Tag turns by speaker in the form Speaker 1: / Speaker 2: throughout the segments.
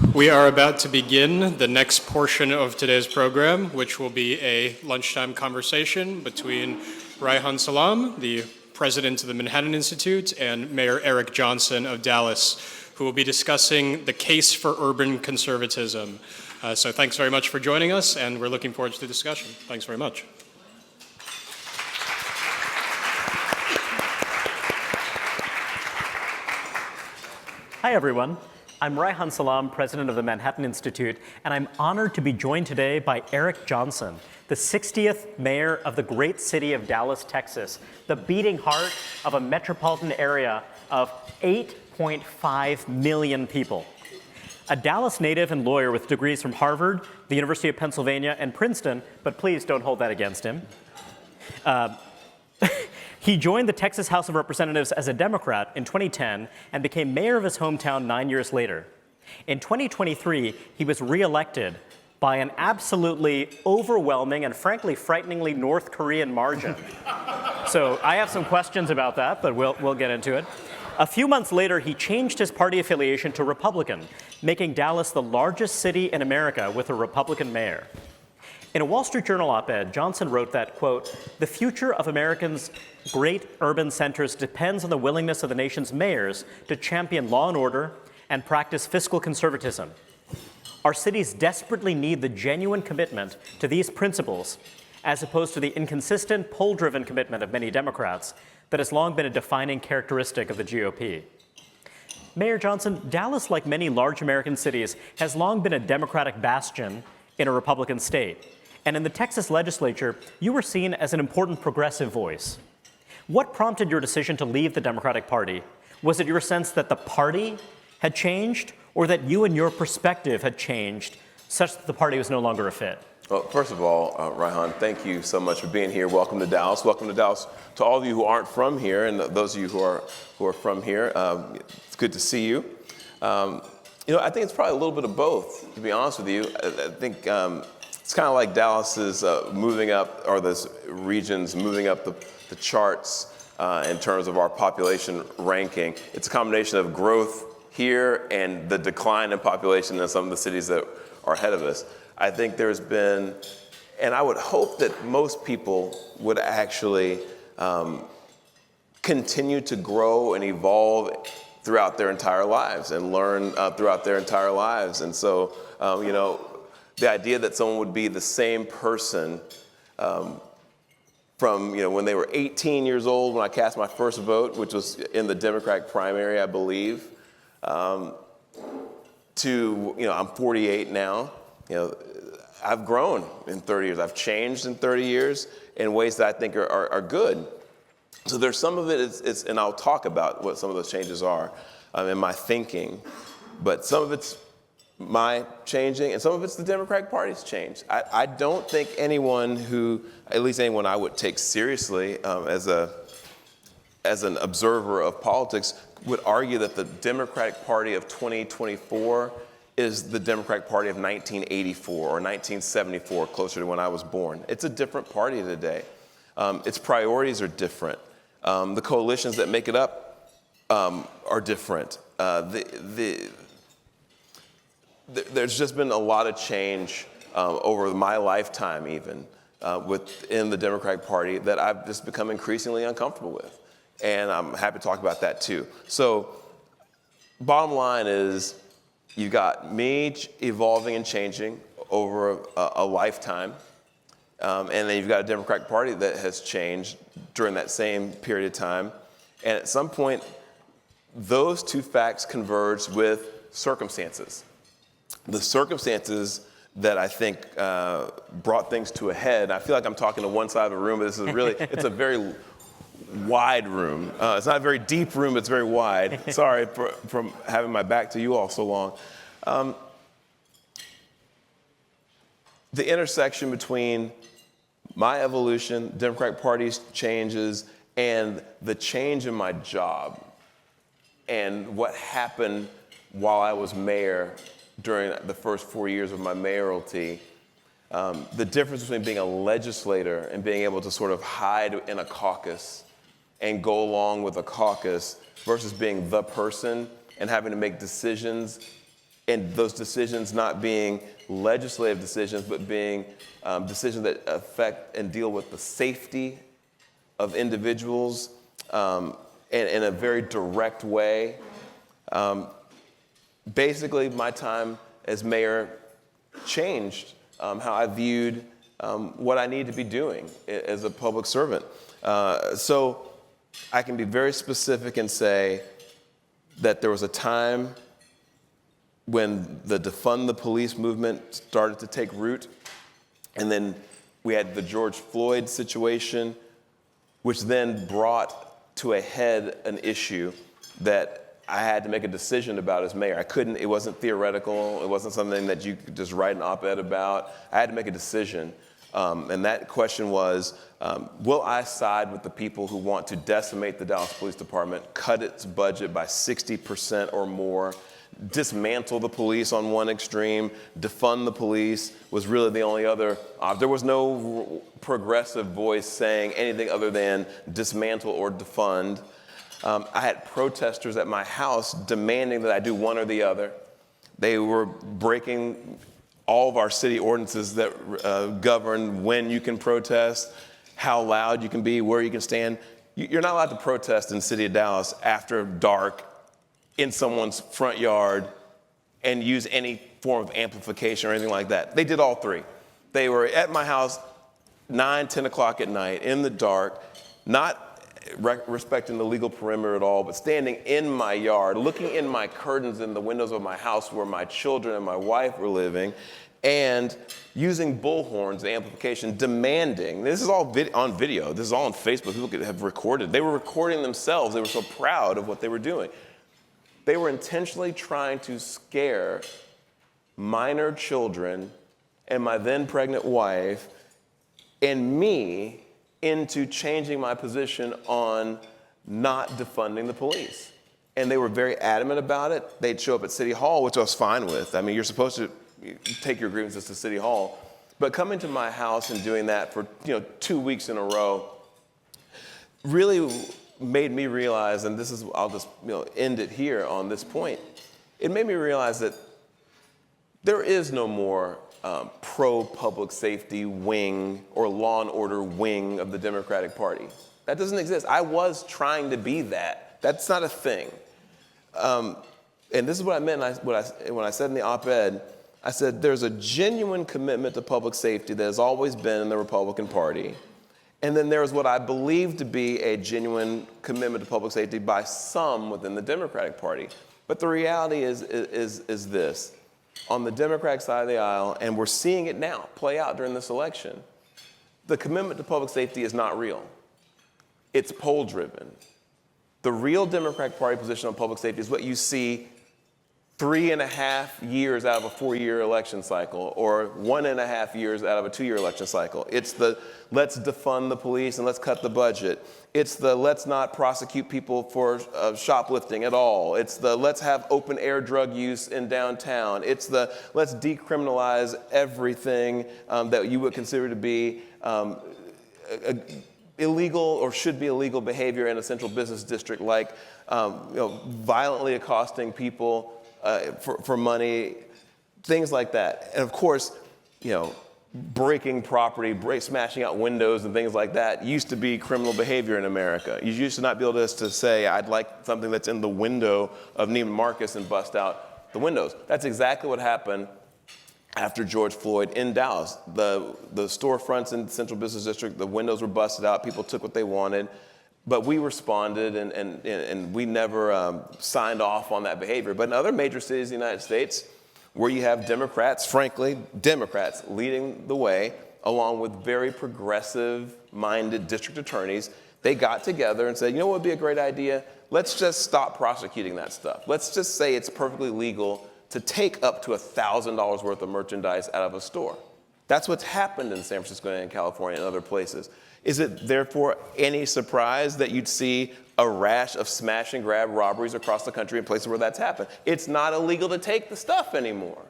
Speaker 1: We are about to begin the next portion of today's program, which will be a lunchtime conversation between Reihan Salam, the president of the Manhattan Institute, and Mayor Eric Johnson of Dallas, who will be discussing the case for urban conservatism. So thanks very much for joining us, and we're looking forward to the discussion. Thanks very much.
Speaker 2: Hi, everyone. I'm Reihan Salam, president of the Manhattan Institute, and I'm honored to be joined today by Eric Johnson, the 60th mayor of the great city of Dallas, Texas, the beating heart of a metropolitan area of 8.5 million people. A Dallas native and lawyer with degrees from Harvard, the University of Pennsylvania, and Princeton, but please don't hold that against him. He joined the Texas House of Representatives as a Democrat in 2010 and became mayor of his hometown 9 years later. In 2023, he was reelected by an absolutely overwhelming and frankly frighteningly North Korean margin. So I have some questions about that, but we'll get into it. A few months later, he changed his party affiliation to Republican, making Dallas the largest city in America with a Republican mayor. In a Wall Street Journal op-ed, Johnson wrote that, quote, "The future of Americans' great urban centers depends on the willingness of the nation's mayors to champion law and order and practice fiscal conservatism. Our cities desperately need the genuine commitment to these principles, as opposed to the inconsistent, poll-driven commitment of many Democrats that has long been a defining characteristic of the GOP." Mayor Johnson, Dallas, like many large American cities, has long been a Democratic bastion in a Republican state. And in the Texas legislature, you were seen as an important progressive voice. What prompted your decision to leave the Democratic Party? Was it your sense that the party had changed, or that you and your perspective had changed such that the party was no longer a fit?
Speaker 3: Well, first of all, Reihan, thank you so much for being here. Welcome to Dallas. Welcome to Dallas to all of you who aren't from here, and those of you who are from here. It's good to see you. I think it's probably a little bit of both, to be honest with you. I think it's kind of like Dallas is moving up, or this region's moving up the charts in terms of our population ranking. It's a combination of growth here and the decline in population in some of the cities that are ahead of us. I think there's been, and I would hope that most people would actually continue to grow and evolve throughout their entire lives and learn throughout their entire lives. And so, the idea that someone would be the same person from when they were 18 years old when I cast my first vote, which was in the Democratic primary, I believe, to I'm 48 now. I've grown in 30 years. I've changed in 30 years in ways that I think are good. So there's some of it, and I'll talk about what some of those changes are in my thinking, but some of it's my changing, and some of it's the Democratic Party's change. I don't think anyone who, at least anyone I would take seriously as an observer of politics, would argue that the Democratic Party of 2024 is the Democratic Party of 1984 or 1974, closer to when I was born. It's a different party today. Its priorities are different. The coalitions that make it up are different. There's just been a lot of change over my lifetime, even within the Democratic Party, that I've just become increasingly uncomfortable with. And I'm happy to talk about that too. So bottom line is, you got me evolving and changing over a lifetime. And then you've got a Democratic Party that has changed during that same period of time. And at some point, those two facts converge with circumstances. The circumstances that I think brought things to a head. I feel like I'm talking to one side of the room, but this is really, it's a very wide room. It's not a very deep room, it's very wide. Sorry for having my back to you all so long. The intersection between my evolution, Democratic Party's changes, and the change in my job, and what happened while I was mayor during the first 4 years of my mayoralty, the difference between being a legislator and being able to sort of hide in a caucus and go along with a caucus versus being the person and having to make decisions and those decisions not being legislative decisions, but being decisions that affect and deal with the safety of individuals in a very direct way. Basically, my time as mayor changed how I viewed what I need to be doing as a public servant. So I can be very specific and say that there was a time when the defund the police movement started to take root, and then we had the George Floyd situation, which then brought to a head an issue that I had to make a decision about as mayor. It wasn't theoretical, it wasn't something that you could just write an op-ed about. I had to make a decision, and that question was, will I side with the people who want to decimate the Dallas Police Department, cut its budget by 60% or more, dismantle the police on one extreme, defund the police was really the only other. There was no progressive voice saying anything other than dismantle or defund. I had protesters at my house demanding that I do one or the other. They were breaking all of our city ordinances that govern when you can protest, how loud you can be, where you can stand. You're not allowed to protest in the city of Dallas after dark in someone's front yard and use any form of amplification or anything like that. They did all three. They were at my house 9, 10 o'clock at night in the dark, not respecting the legal perimeter at all, but standing in my yard, looking in my curtains in the windows of my house where my children and my wife were living, and using bullhorns and amplification, demanding, this is all on video, this is all on Facebook, people could have recorded. They were recording themselves, they were so proud of what they were doing. They were intentionally trying to scare minor children and my then pregnant wife and me into changing my position on not defunding the police. And they were very adamant about it. They'd show up at City Hall, which I was fine with. I mean, you're supposed to take your grievances to City Hall. But coming to my house and doing that for 2 weeks in a row really made me realize, and this is, I'll just end it here on this point. It made me realize that there is no more pro-public safety wing or law and order wing of the Democratic Party. That doesn't exist. I was trying to be that. That's not a thing. And this is what I meant when I said in the op-ed, I said there's a genuine commitment to public safety that has always been in the Republican Party. And then there's what I believe to be a genuine commitment to public safety by some within the Democratic Party. But the reality is this. On the Democratic side of the aisle, and we're seeing it now play out during this election, the commitment to public safety is not real. It's poll-driven. The real Democratic Party position on public safety is what you see 3.5 years out of a 4-year election cycle, or 1.5 years out of a 2-year election cycle. It's the let's defund the police and let's cut the budget. It's the let's not prosecute people for shoplifting at all. It's the let's have open air drug use in downtown. It's the let's decriminalize everything that you would consider to be illegal or should be illegal behavior in a central business district, like violently accosting people for money, things like that. And of course, breaking property, smashing out windows and things like that used to be criminal behavior in America. You used to not be able to say, I'd like something that's in the window of Neiman Marcus and bust out the windows. That's exactly what happened after George Floyd in Dallas. The storefronts in the Central Business District, the windows were busted out, people took what they wanted. But we responded, and we never signed off on that behavior. But in other major cities in the United States, where you have Democrats, frankly, Democrats leading the way, along with very progressive-minded district attorneys, they got together and said, what would be a great idea? Let's just stop prosecuting that stuff. Let's just say it's perfectly legal to take up to $1,000 worth of merchandise out of a store. That's what's happened in San Francisco and California and other places. Is it therefore any surprise that you'd see a rash of smash and grab robberies across the country in places where that's happened? It's not illegal to take the stuff anymore.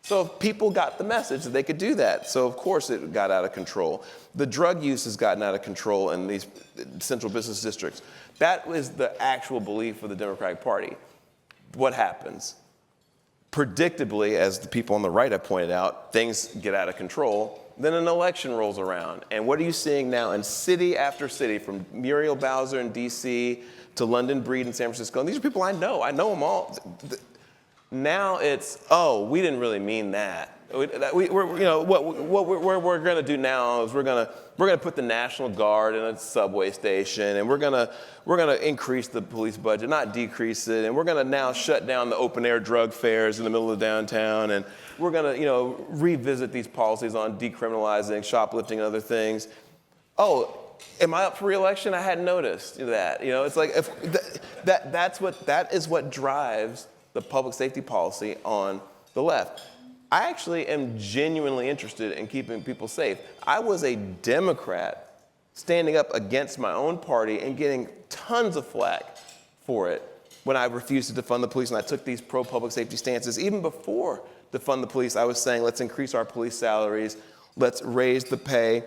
Speaker 3: So people got the message that they could do that. So of course it got out of control. The drug use has gotten out of control in these central business districts. That was the actual belief of the Democratic Party. What happens? predictably, as the people on the right have pointed out, things get out of control. Then an election rolls around. And what are you seeing now in city after city, from Muriel Bowser in D.C. to London Breed in San Francisco? And these are people I know them all. Now it's, oh, we didn't really mean that. What we're going to do now is we're going to put the National Guard in a subway station, and we're going to increase the police budget, not decrease it, and we're going to now shut down the open air drug fairs in the middle of downtown, and we're going to revisit these policies on decriminalizing shoplifting and other things. Oh, am I up for re-election? I hadn't noticed that. It's like that is what drives the public safety policy on the left. I actually am genuinely interested in keeping people safe. I was a Democrat standing up against my own party and getting tons of flack for it when I refused to defund the police and I took these pro-public safety stances. Even before defund the police, I was saying, let's increase our police salaries, let's raise the pay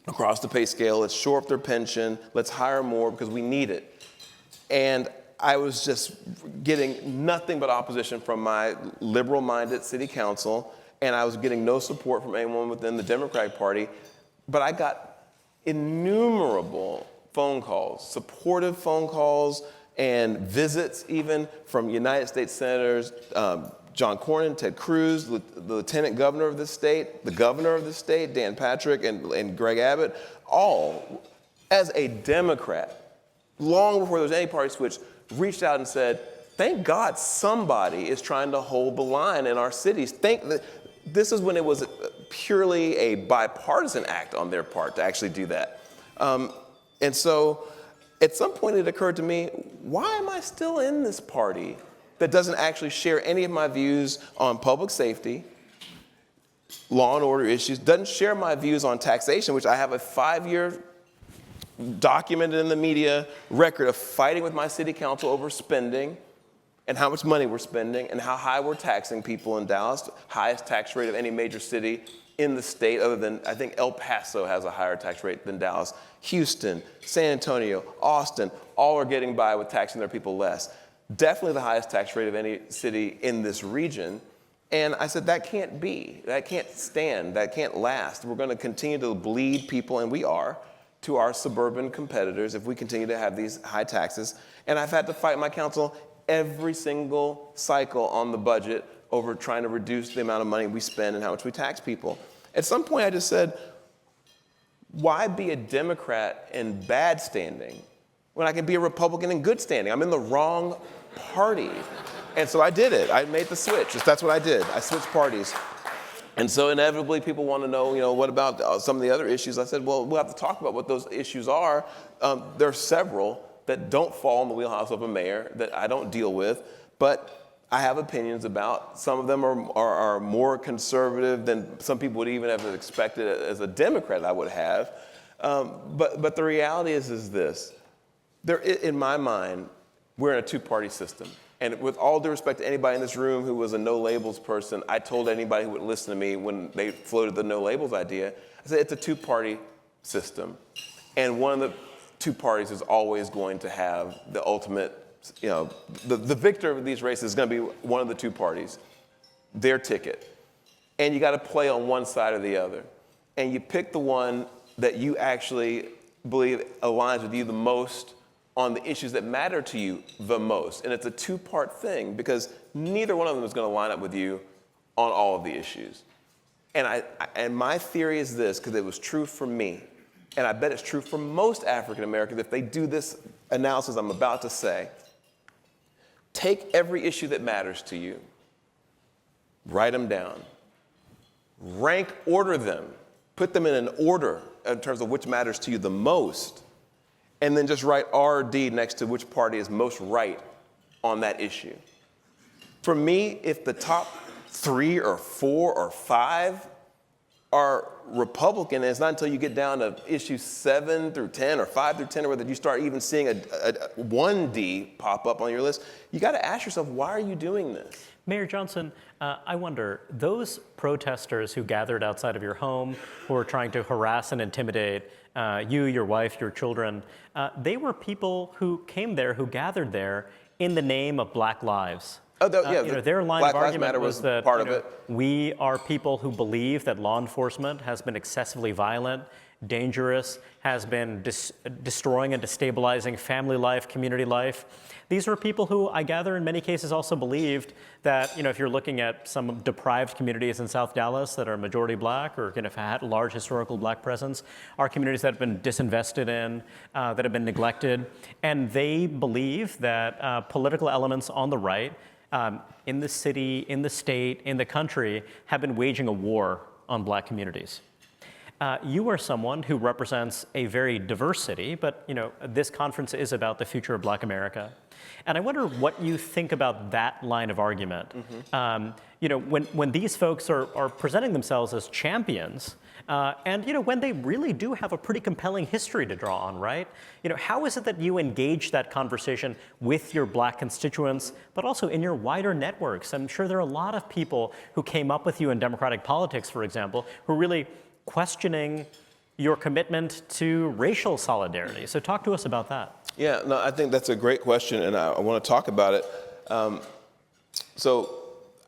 Speaker 3: across the pay scale, let's shore up their pension, let's hire more because we need it. And I was just getting nothing but opposition from my liberal-minded city council, and I was getting no support from anyone within the Democratic Party. But I got innumerable phone calls, supportive phone calls, and visits even from United States Senators John Cornyn, Ted Cruz, the lieutenant governor of the state, the governor of the state, Dan Patrick, and Greg Abbott, all, as a Democrat, long before there was any party switch, reached out and said, thank God somebody is trying to hold the line in our cities. This is when it was purely a bipartisan act on their part to actually do that. And so at some point it occurred to me, why am I still in this party that doesn't actually share any of my views on public safety, law and order issues, doesn't share my views on taxation, which I have a 5-year documented in the media record of fighting with my city council over spending and how much money we're spending and how high we're taxing people in Dallas, highest tax rate of any major city in the state other than, I think El Paso has a higher tax rate than Dallas. Houston, San Antonio, Austin, all are getting by with taxing their people less. Definitely the highest tax rate of any city in this region. And I said, that can't be, that can't stand, that can't last. We're going to continue to bleed people, and we are, to our suburban competitors if we continue to have these high taxes. And I've had to fight my council every single cycle on the budget over trying to reduce the amount of money we spend and how much we tax people. At some point I just said, why be a Democrat in bad standing when I can be a Republican in good standing? I'm in the wrong party. And so I did it. I made the switch. That's what I did. I switched parties. And so inevitably people want to know, what about some of the other issues? I said, well, we'll have to talk about what those issues are. There are several that don't fall in the wheelhouse of a mayor that I don't deal with, but I have opinions about. Some of them are more conservative than some people would even have expected as a Democrat I would have. But the reality is this. In my mind, we're in a two-party system. And with all due respect to anybody in this room who was a no-labels person, I told anybody who would listen to me when they floated the no-labels idea, I said, it's a two-party system. And one of the two parties is always going to have the ultimate, the victor of these races is going to be one of the two parties, their ticket. And you got to play on one side or the other. And you pick the one that you actually believe aligns with you the most on the issues that matter to you the most. And it's a two-part thing because neither one of them is going to line up with you on all of the issues. And my theory is this, because it was true for me, and I bet it's true for most African Americans if they do this analysis I'm about to say. Take every issue that matters to you, write them down, rank order them, put them in an order in terms of which matters to you the most, and then just write R or D next to which party is most right on that issue. For me, if the top 3 or 4 or 5 are Republican, and it's not until you get down to issues 7 through 10 or 5 through 10 or whether you start even seeing a 1D pop up on your list, you got to ask yourself, why are you doing this?
Speaker 2: Mayor Johnson, I wonder, those protesters who gathered outside of your home, who were trying to harass and intimidate you, your wife, your children, they were people who came there, who gathered there in the name of Black lives.
Speaker 3: Yeah,
Speaker 2: their line
Speaker 3: Black
Speaker 2: of
Speaker 3: Lives
Speaker 2: argument
Speaker 3: Matter
Speaker 2: was that
Speaker 3: part of it.
Speaker 2: we are people who believe that law enforcement has been excessively violent, dangerous, has been destroying and destabilizing family life, community life. These were people who, I gather, in many cases also believed that, if you're looking at some deprived communities in South Dallas that are majority black or have had large historical black presence, are communities that have been disinvested in, that have been neglected. And they believe that political elements on the right, in the city, in the state, in the country, have been waging a war on black communities. You are someone who represents a very diverse city, but this conference is about the future of Black America. And I wonder what you think about that line of argument. When these folks are presenting themselves as champions, and when they really do have a pretty compelling history to draw on, right? How is it that you engage that conversation with your black constituents, but also in your wider networks? I'm sure there are a lot of people who came up with you in Democratic politics, for example, who are really questioning your commitment to racial solidarity. So talk to us about that.
Speaker 3: Yeah, no, I think that's a great question, and I want to talk about it. So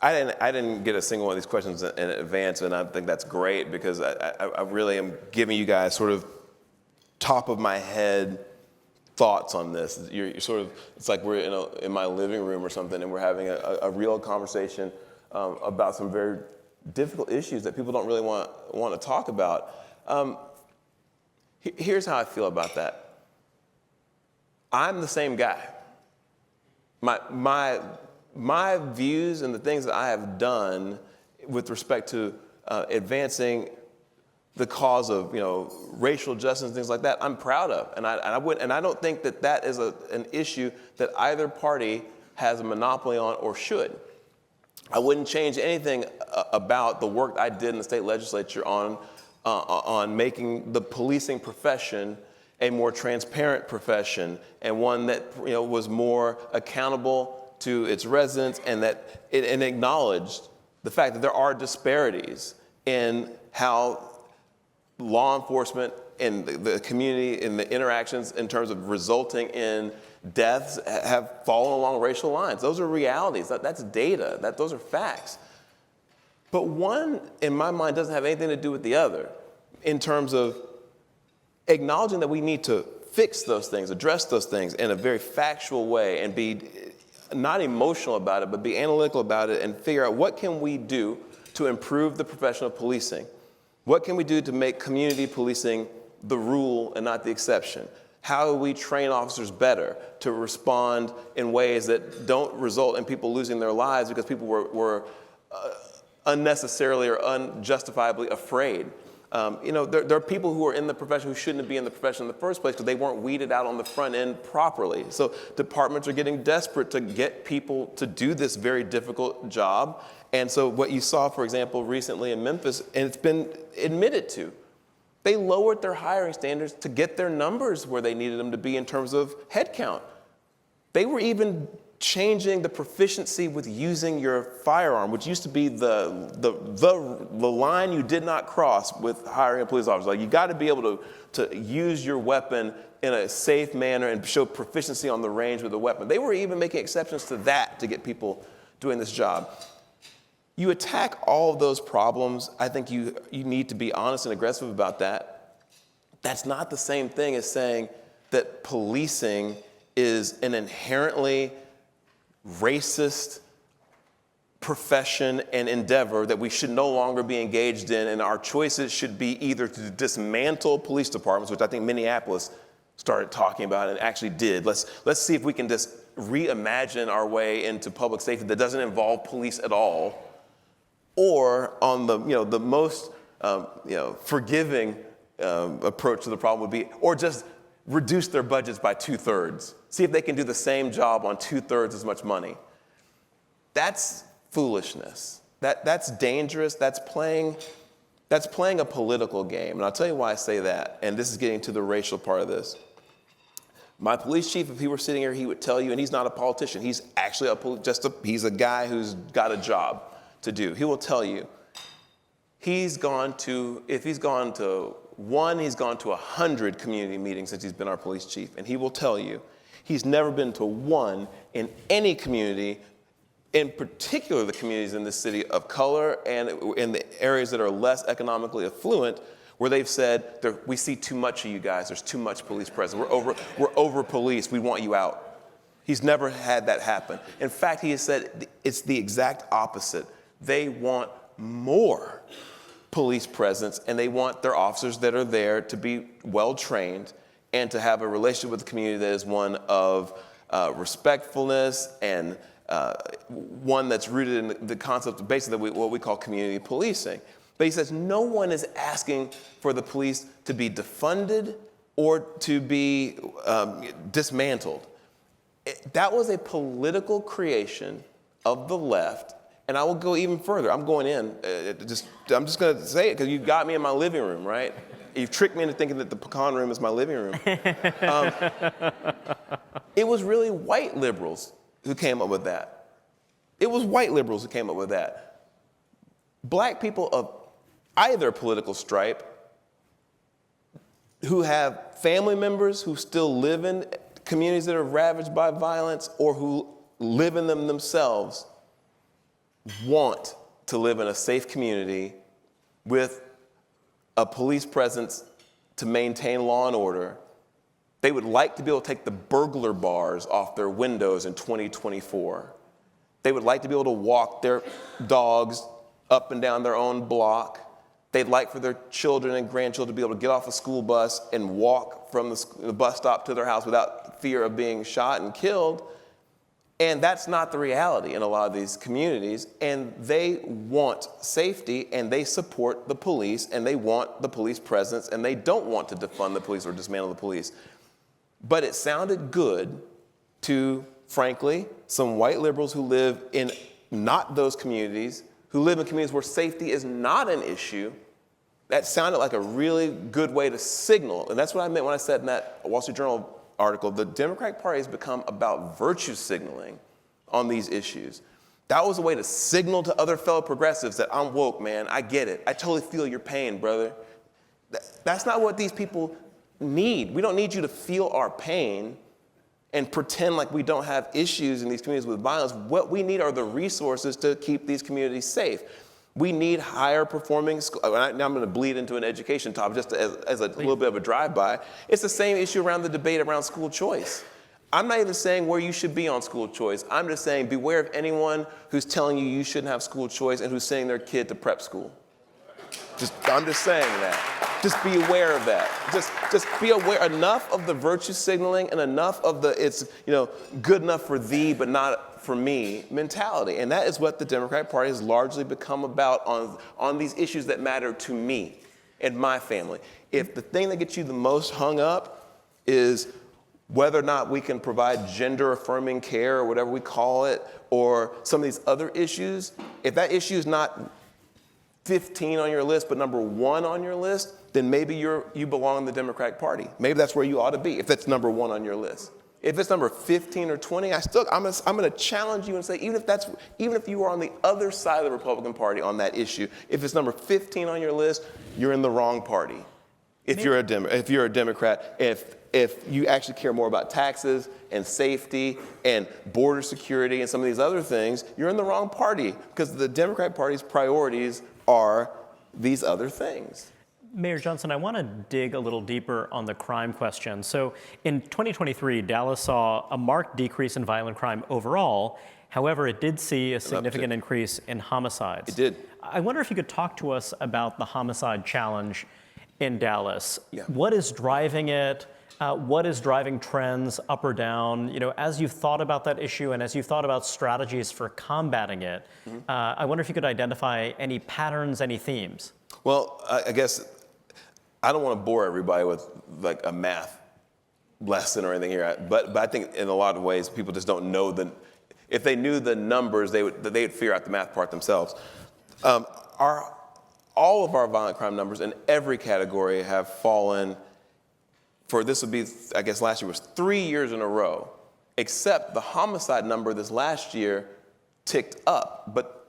Speaker 3: I didn't get a single one of these questions in advance, and I think that's great because I really am giving you guys sort of top of my head thoughts on this. You're sort of, it's like we're in my living room or something, and we're having a real conversation about some very difficult issues that people don't really want to talk about. Here's how I feel about that. I'm the same guy. My views and the things that I have done with respect to advancing the cause of racial justice and things like that, I'm proud of, and I don't think that is an issue that either party has a monopoly on or should. I wouldn't change anything about the work I did in the state legislature on making the policing profession a more transparent profession and one that was more accountable to its residents, and that it acknowledged the fact that there are disparities in how law enforcement and the community and the interactions in terms of resulting in deaths have fallen along racial lines. Those are realities. That's data. Those are facts. But one, in my mind, doesn't have anything to do with the other in terms of acknowledging that we need to fix those things, address those things in a very factual way, and be not emotional about it, but be analytical about it and figure out what can we do to improve the profession of policing. What can we do to make community policing the rule and not the exception? How do we train officers better to respond in ways that don't result in people losing their lives because people were unnecessarily or unjustifiably afraid? There are people who are in the profession who shouldn't be in the profession in the first place because they weren't weeded out on the front end properly. So departments are getting desperate to get people to do this very difficult job. And so what you saw, for example, recently in Memphis, and it's been admitted to, they lowered their hiring standards to get their numbers where they needed them to be in terms of headcount. They were even changing the proficiency with using your firearm, which used to be the line you did not cross with hiring a police officer. Like, you got to be able to use your weapon in a safe manner and show proficiency on the range with the weapon. They were even making exceptions to that to get people doing this job. You attack all of those problems. I think you need to be honest and aggressive about that. That's not the same thing as saying that policing is an inherently racist profession and endeavor that we should no longer be engaged in, and our choices should be either to dismantle police departments, which I think Minneapolis started talking about and actually did. Let's see if we can just reimagine our way into public safety that doesn't involve police at all, or on the most forgiving approach to the problem would be, or just reduce their budgets by 2/3. See if they can do the same job on 2/3 as much money. That's foolishness. That's dangerous. That's playing a political game. And I'll tell you why I say that. And this is getting to the racial part of this. My police chief, if he were sitting here, he would tell you, and he's not a politician. He's actually he's a guy who's got a job to do. He will tell you, if he's gone to 100 community meetings since he's been our police chief, and he will tell you he's never been to one in any community in particular the communities in the city of color and in the areas that are less economically affluent, where they've said, we see too much of you guys, there's too much police presence, we're over policed, we want you out. He's never had that happen. In fact, he has said it's the exact opposite. They want more police presence, and they want their officers that are there to be well-trained and to have a relationship with the community that is one of respectfulness and one that's rooted in the concept of basically what we call community policing. But he says no one is asking for the police to be defunded or to be dismantled. That was a political creation of the left, and I will go even further. I'm going in. I'm just going to say it because you got me in my living room, right? You've tricked me into thinking that the pecan room is my living room. It was really white liberals who came up with that. It was white liberals who came up with that. Black people of either political stripe who have family members who still live in communities that are ravaged by violence or who live in them themselves want to live in a safe community with a police presence to maintain law and order. They would like to be able to take the burglar bars off their windows in 2024. They would like to be able to walk their dogs up and down their own block. They'd like for their children and grandchildren to be able to get off a school bus and walk from the bus stop to their house without fear of being shot and killed. And that's not the reality in a lot of these communities. And they want safety, and they support the police, and they want the police presence, and they don't want to defund the police or dismantle the police. But it sounded good to, frankly, some white liberals who live in not those communities, who live in communities where safety is not an issue. That sounded like a really good way to signal. And that's what I meant when I said in that Wall Street Journal article, the Democratic Party has become about virtue signaling on these issues. That was a way to signal to other fellow progressives that I'm woke, man. I get it. I totally feel your pain, brother. That's not what these people need. We don't need you to feel our pain and pretend like we don't have issues in these communities with violence. What we need are the resources to keep these communities safe. We need higher performing schools. Now I'm going to bleed into an education topic just as a little bit of a drive-by. It's the same issue around the debate around school choice. I'm not even saying where you should be on school choice. I'm just saying beware of anyone who's telling you shouldn't have school choice and who's sending their kid to prep school. I'm just saying that. Just be aware of that. Just be aware enough of the virtue signaling and enough of the it's good enough for thee but not for me mentality. And that is what the Democratic Party has largely become about on these issues that matter to me and my family. If the thing that gets you the most hung up is whether or not we can provide gender-affirming care or whatever we call it, or some of these other issues, if that issue is not 15 on your list, but number 1 on your list, then maybe you belong in the Democratic Party. Maybe that's where you ought to be, if that's number 1 on your list. If it's number 15 or 20, I'm going to challenge you and say, even if you are on the other side of the Republican Party on that issue, if it's number 15 on your list, you're in the wrong party. If you're a Democrat, if you actually care more about taxes and safety and border security and some of these other things, you're in the wrong party because the Democratic Party's priorities are these other things.
Speaker 2: Mayor Johnson, I want to dig a little deeper on the crime question. So in 2023, Dallas saw a marked decrease in violent crime overall. However, it did see a significant increase in homicides.
Speaker 3: It did.
Speaker 2: I wonder if you could talk to us about the homicide challenge in Dallas.
Speaker 3: Yeah.
Speaker 2: What is driving it? What is driving trends up or down? As you've thought about that issue and as you've thought about strategies for combating it, I wonder if you could identify any patterns, any themes.
Speaker 3: Well, I guess I don't want to bore everybody with like a math lesson or anything here, but I think in a lot of ways people just don't know if they knew the numbers, they'd figure out the math part themselves. All of our violent crime numbers in every category have fallen. This would be, I guess last year was 3 years in a row, except the homicide number this last year ticked up, but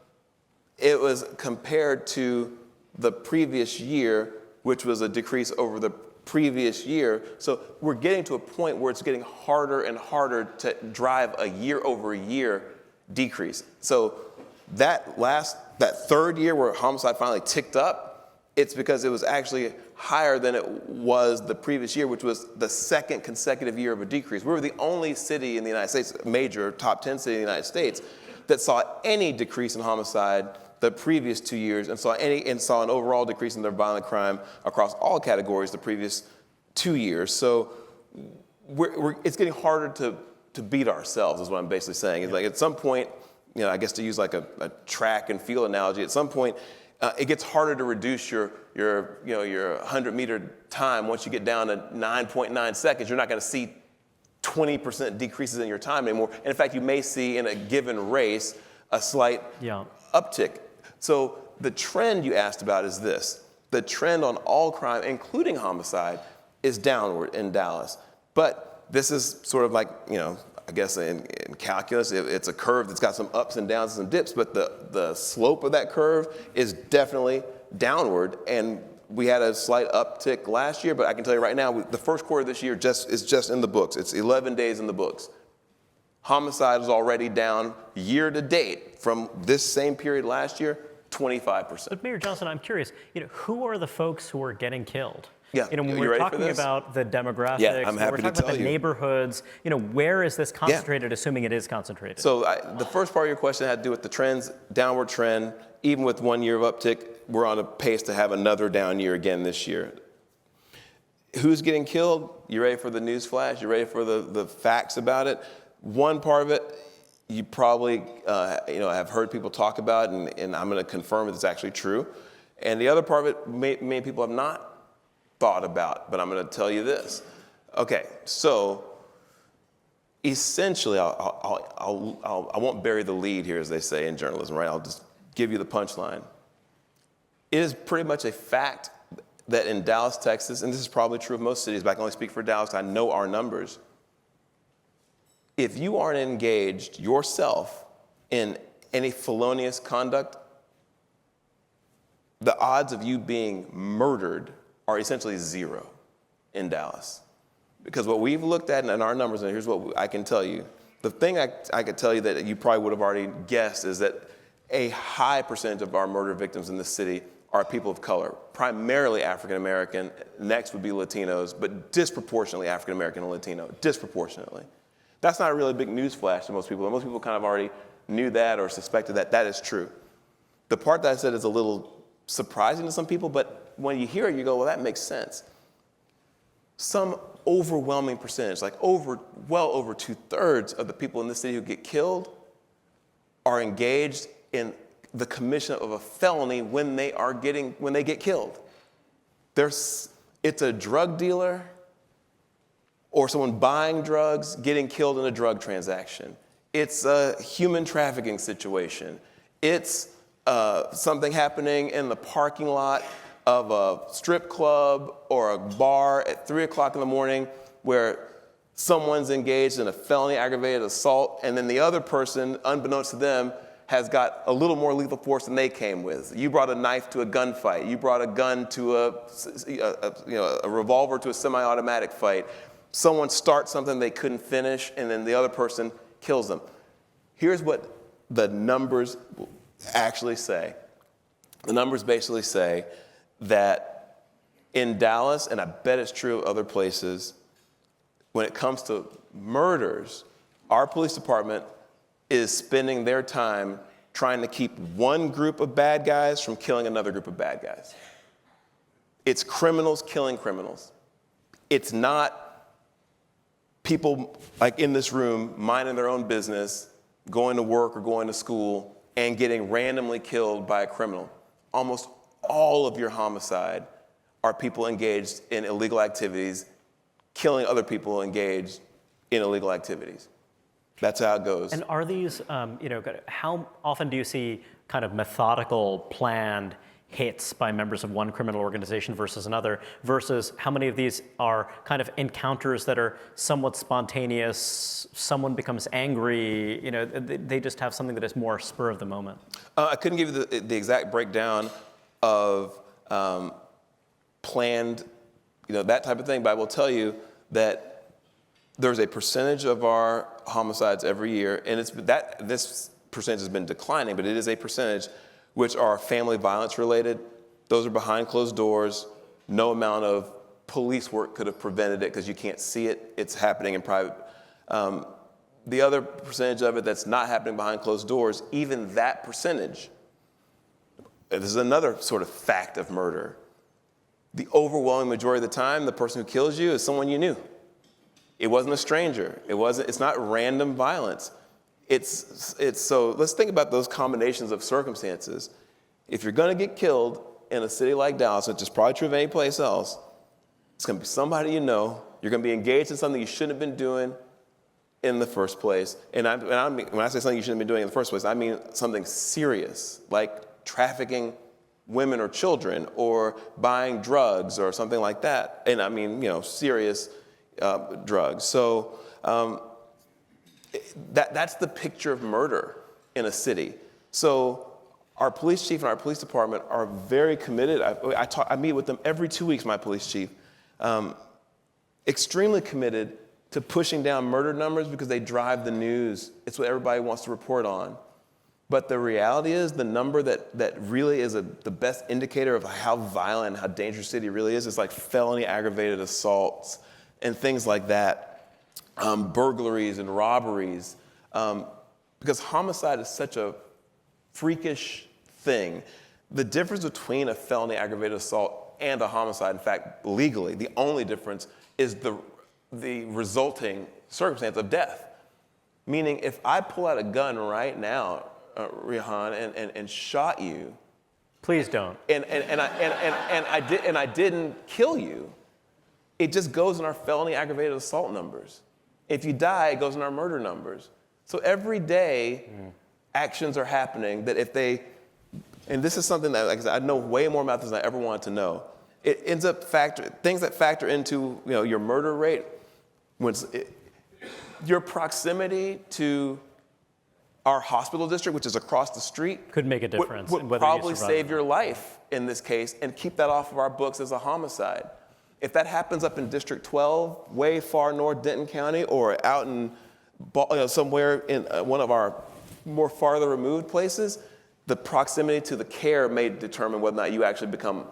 Speaker 3: it was compared to the previous year, which was a decrease over the previous year. So we're getting to a point where it's getting harder and harder to drive a year over year decrease. So that third year where homicide finally ticked up, it's because it was actually higher than it was the previous year, which was the second consecutive year of a decrease. We were the only city in the United States, major top 10 city in the United States, that saw any decrease in homicide the previous 2 years and saw an overall decrease in their violent crime across all categories the previous 2 years. So it's getting harder to beat ourselves, is what I'm basically saying. It's like at some point, I guess to use like a track and field analogy, at some point, it gets harder to reduce your 100-meter time. Once you get down to 9.9 seconds, you're not going to see 20% decreases in your time anymore. And in fact, you may see in a given race a slight uptick. So the trend you asked about is this. The trend on all crime, including homicide, is downward in Dallas. But this is sort of like, I guess in calculus, it's a curve that's got some ups and downs and some dips, but the slope of that curve is definitely downward. And we had a slight uptick last year, but I can tell you right now, the first quarter of this year is just in the books. It's 11 days in the books. Homicide is already down year to date from this same period last year, 25%.
Speaker 2: But Mayor Johnson, I'm curious, who are the folks who are getting killed?
Speaker 3: Yeah,
Speaker 2: When we're talking about the demographics,
Speaker 3: I'm
Speaker 2: when we're
Speaker 3: happy to
Speaker 2: talking about
Speaker 3: tell
Speaker 2: the
Speaker 3: you.
Speaker 2: neighborhoods, where is this concentrated, assuming it is concentrated?
Speaker 3: So the first part of your question had to do with the trends, downward trend. Even with 1 year of uptick, we're on a pace to have another down year again this year. Who's getting killed? You ready for the news flash? You ready for the facts about it? One part of it, you probably have heard people talk about, and I'm going to confirm it's actually true. And the other part of it, many people have not thought about, but I'm going to tell you this. Okay, so essentially, I won't bury the lead here, as they say in journalism, right? I'll just give you the punchline. It is pretty much a fact that in Dallas, Texas, and this is probably true of most cities, but I can only speak for Dallas, I know our numbers. If you aren't engaged yourself in any felonious conduct, the odds of you being murdered are essentially zero in Dallas. Because what we've looked at in our numbers, and here's what I can tell you. The thing I could tell you that you probably would have already guessed is that a high percentage of our murder victims in the city are people of color, primarily African American. Next would be Latinos, but disproportionately African American and Latino, disproportionately. That's not a really big news flash to most people. Most people kind of already knew that or suspected that. That is true. The part that I said is a little surprising to some people, but when you hear it, you go, well, that makes sense. Some overwhelming percentage, like well over 2/3 of the people in this city who get killed are engaged in the commission of a felony when they get killed. It's a drug dealer or someone buying drugs getting killed in a drug transaction. It's a human trafficking situation. It's something happening in the parking lot of a strip club or a bar at 3 o'clock in the morning where someone's engaged in a felony aggravated assault, and then the other person, unbeknownst to them, has got a little more lethal force than they came with. You brought a knife to a gunfight. You brought a gun to a revolver to a semi-automatic fight. Someone starts something they couldn't finish, and then the other person kills them. Here's what the numbers actually say. The numbers basically say that in Dallas, and I bet it's true of other places, when it comes to murders, our police department is spending their time trying to keep one group of bad guys from killing another group of bad guys. It's criminals killing criminals. It's not people like in this room minding their own business, going to work or going to school, and getting randomly killed by a criminal. Almost all of your homicide are people engaged in illegal activities, killing other people engaged in illegal activities. That's how it goes.
Speaker 2: And are these, how often do you see kind of methodical, planned hits by members of one criminal organization versus another, versus how many of these are kind of encounters that are somewhat spontaneous, someone becomes angry, they just have something that is more spur of the moment?
Speaker 3: I couldn't give you the exact breakdown of planned, that type of thing, but I will tell you that there's a percentage of our homicides every year, and this percentage has been declining, but it is a percentage which are family violence related. Those are behind closed doors. No amount of police work could have prevented it because you can't see it. It's happening in private. The other percentage of it that's not happening behind closed doors, even that percentage, this is another sort of fact of murder. The overwhelming majority of the time, the person who kills you is someone you knew. It wasn't a stranger. It's not random violence. So let's think about those combinations of circumstances. If you're going to get killed in a city like Dallas, which is probably true of any place else, it's going to be somebody you know. You're going to be engaged in something you shouldn't have been doing in the first place. And I mean, when I say something you shouldn't have been doing in the first place, I mean something serious, like trafficking women or children or buying drugs or something like that. And I mean, serious drugs. So that's the picture of murder in a city. So our police chief and our police department are very committed. I meet with them every 2 weeks, my police chief, extremely committed to pushing down murder numbers because they drive the news. It's what everybody wants to report on. But the reality is the number that really is the best indicator of how violent and how dangerous the city really is like felony aggravated assaults and things like that, burglaries and robberies, because homicide is such a freakish thing. The difference between a felony aggravated assault and a homicide, in fact, legally, the only difference is the resulting circumstance of death. Meaning, if I pull out a gun right now, Rihan, and shot you,
Speaker 2: please don't.
Speaker 3: And I didn't kill you, it just goes in our felony aggravated assault numbers. If you die, it goes in our murder numbers. So every day, actions are happening that if they, and this is something that, like I said, I know way more about this than I ever wanted to know. It ends up things that factor into your murder rate. Your proximity to our hospital district, which is across the street,
Speaker 2: could make a difference.
Speaker 3: Would probably save your life in this case and keep that off of our books as a homicide. If that happens up in District 12, way far north Denton County, or out in somewhere in one of our more farther removed places, the proximity to the care may determine whether or not you actually become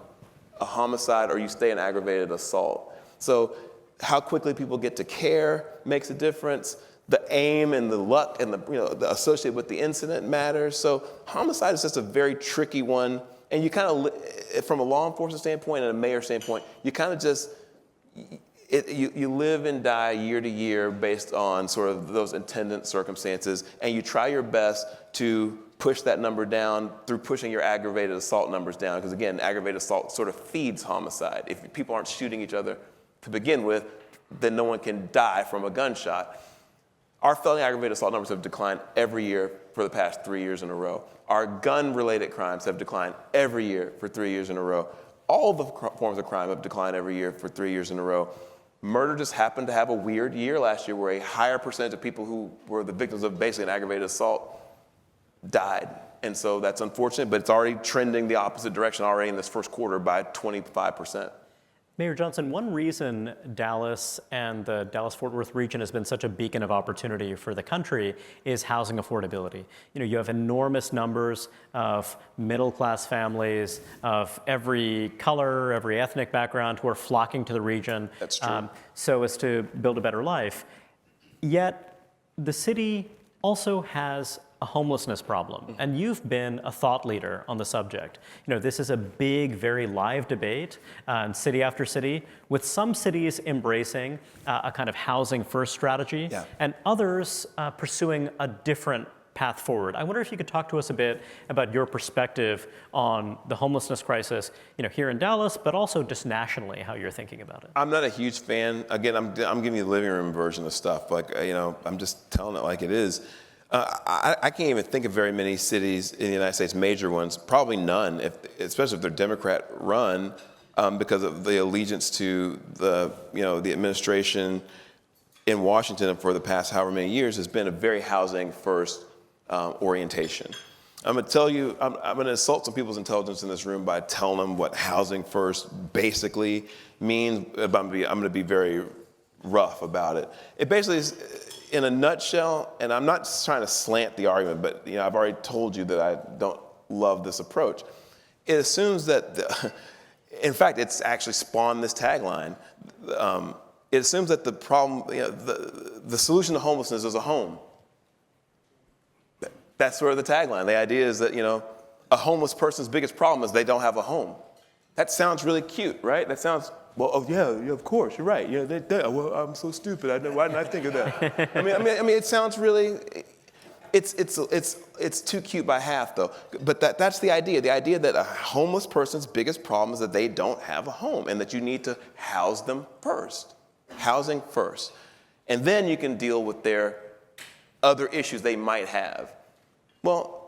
Speaker 3: a homicide or you stay in aggravated assault. So how quickly people get to care makes a difference. The aim and the luck and the associated with the incident matters. So homicide is just a very tricky one. And you kind of, from a law enforcement standpoint and a mayor standpoint, you kind of just, you live and die year to year based on sort of those attendant circumstances. And you try your best to push that number down through pushing your aggravated assault numbers down. Because again, aggravated assault sort of feeds homicide. If people aren't shooting each other to begin with, then no one can die from a gunshot. Our felony aggravated assault numbers have declined every year for the past 3 years in a row. Our gun-related crimes have declined every year for 3 years in a row. All the forms of crime have declined every year for 3 years in a row. Murder just happened to have a weird year last year where a higher percentage of people who were the victims of basically an aggravated assault died. And so that's unfortunate, but it's already trending the opposite direction already in this first quarter by 25%.
Speaker 2: Mayor Johnson, one reason Dallas and the Dallas-Fort Worth region has been such a beacon of opportunity for the country is housing affordability. You have enormous numbers of middle-class families of every color, every ethnic background who are flocking to the region.
Speaker 3: That's true.
Speaker 2: So as to build a better life. Yet the city also has a homelessness problem, and you've been a thought leader on the subject. This is a big, very live debate in city after city, with some cities embracing a kind of housing-first strategy, and others pursuing a different path forward. I wonder if you could talk to us a bit about your perspective on the homelessness crisis, here in Dallas, but also just nationally, how you're thinking about it.
Speaker 3: I'm not a huge fan. Again, I'm giving you the living room version of stuff. I'm just telling it like it is. I can't even think of very many cities in the United States, major ones, probably none, especially if they're Democrat run, because of the allegiance to the administration in Washington for the past however many years has been a very housing first orientation. I'm going to tell you, I'm going to insult some people's intelligence in this room by telling them what housing first basically means. I'm going to be very rough about it. It basically is, in a nutshell, and I'm not just trying to slant the argument, but I've already told you that I don't love this approach. It assumes that, in fact, it's actually spawned this tagline. It assumes that the problem, the solution to homelessness is a home. That's sort of the tagline. The idea is that, a homeless person's biggest problem is they don't have a home. That sounds really cute, right? That sounds, well, oh yeah, of course, you're right. Well, I'm so stupid. Why didn't I think of that? I mean, it sounds really, it's too cute by half, though. But that's the idea. The idea that a homeless person's biggest problem is that they don't have a home and that you need to house them first. Housing first. And then you can deal with their other issues they might have. Well,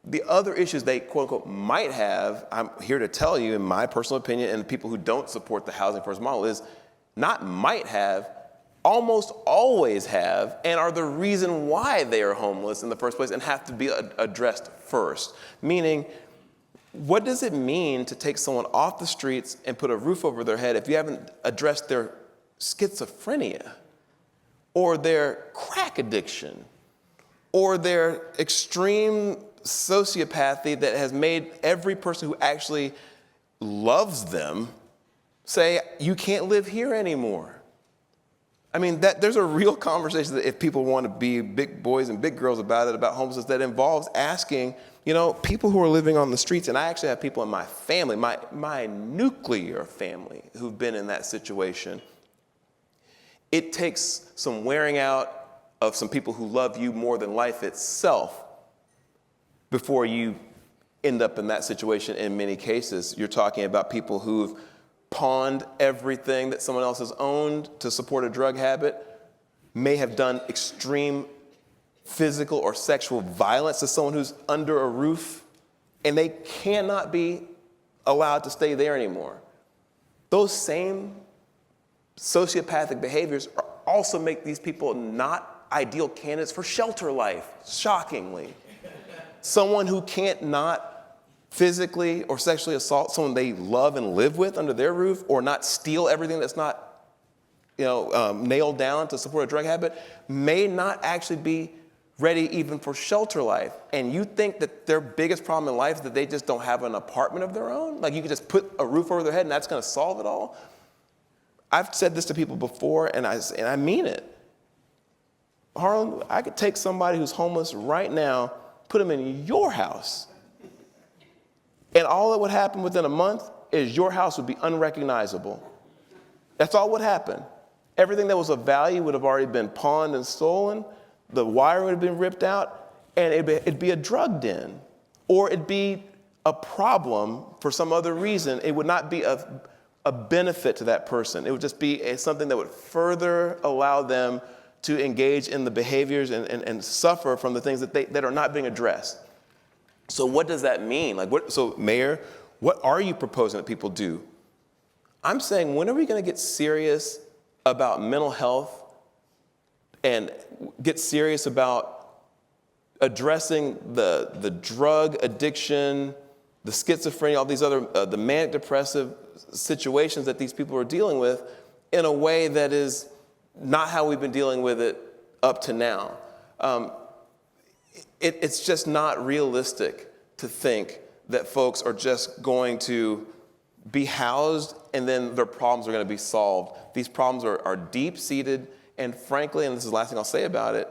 Speaker 3: the other issues they, quote unquote, might have, I'm here to tell you, in my personal opinion, and people who don't support the housing first model, is not might have, almost always have, and are the reason why they are homeless in the first place and have to be addressed first. Meaning, what does it mean to take someone off the streets and put a roof over their head if you haven't addressed their schizophrenia or their crack addiction or their extreme sociopathy that has made every person who actually loves them say, you can't live here anymore? I mean, there's a real conversation that if people want to be big boys and big girls about it, about homelessness, that involves asking, people who are living on the streets, and I actually have people in my family, my nuclear family, who've been in that situation. It takes some wearing out of some people who love you more than life itself before you end up in that situation. In many cases, you're talking about people who've pawned everything that someone else has owned to support a drug habit, may have done extreme physical or sexual violence to someone who's under a roof, and they cannot be allowed to stay there anymore. Those same sociopathic behaviors also make these people not ideal candidates for shelter life, shockingly. Someone who can't not physically or sexually assault someone they love and live with under their roof, or not steal everything that's not nailed down to support a drug habit, may not actually be ready even for shelter life. And you think that their biggest problem in life is that they just don't have an apartment of their own? Like you could just put a roof over their head and that's going to solve it all? I've said this to people before, and I mean it. Harlan, I could take somebody who's homeless right now, put them in your house, and all that would happen within a month is your house would be unrecognizable. That's all would happen. Everything that was of value would have already been pawned and stolen. The wiring would have been ripped out, and it'd be a drug den, or it'd be a problem for some other reason. It would not be a benefit to that person. It would just be something that would further allow them to engage in the behaviors and suffer from the things that are not being addressed. So what does that mean? So Mayor, what are you proposing that people do? I'm saying, when are we going to get serious about mental health and get serious about addressing the drug addiction, the schizophrenia, all these other, the manic depressive situations that these people are dealing with in a way that is not how we've been dealing with it up to now. It's just not realistic to think that folks are just going to be housed and then their problems are going to be solved. These problems are deep-seated, and frankly, and this is the last thing I'll say about it,